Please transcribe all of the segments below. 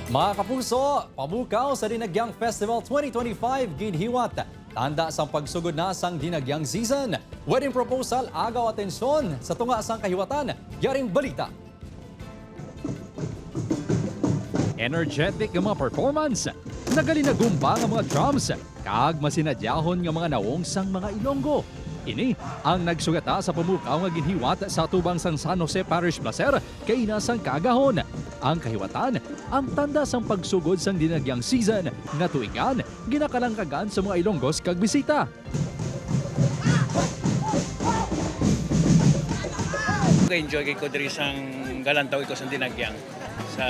Mga kapuso, pabukaw sa Dinagyang Festival 2025 ginhiwat. Tanda sang pagsugod na sang Dinagyang season. Wedding proposal, agaw atensyon sa tunga sang kahiwatan. Yaring balita. Energetic nga mga performance. Nagalinagumba nga mga drums. Kag masinadyahon nga mga nawong sang mga Ilonggo. Ini ang nagsugata sa pamukaw nga ginhiwat sa tubang sang San Jose Parish Placer kay inasang kagahon. Ang kahiwatan, ang tanda sang pagsugod sang Dinagyang season nga tuigan ginakalangkagan sa mga Ilonggos kag bisita. Enjoy ko diri sang galantaw ko sang Dinagyang sa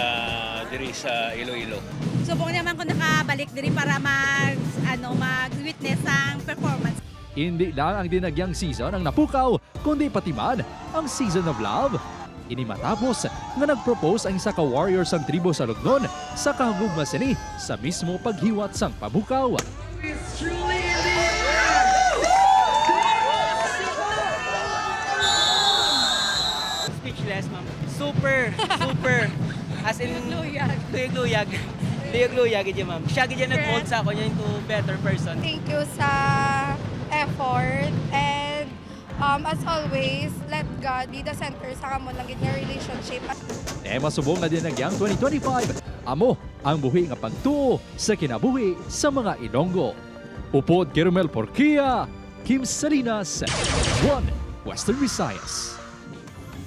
diri sa Iloilo. Subok naman ko nakabalik diri para mag-witness ang performance. Hindi lang ang Dinagyang season ang napukaw, kundi pati man ang season of love. Ini matapos nga nag-propose ang isa ka warrior sang tribo sa Lugnon sa kahugugma sini sa mismo paghiwat sang pabukaw. Speechless, ma'am. Super. As in, Luyag. luyag, ma'am. Siya gid nag-mold sa ako niya into better person. Thank you sa effort and as always, let God be the center sa kamon lang gid nga relationship. Tema subong na Dinagyang 2025. Amo ang buhi nga pagtuo sa kinabuhi sa mga Ilonggo. Upod Kirumel Porquia, Kim Salinas, One Western Visayas.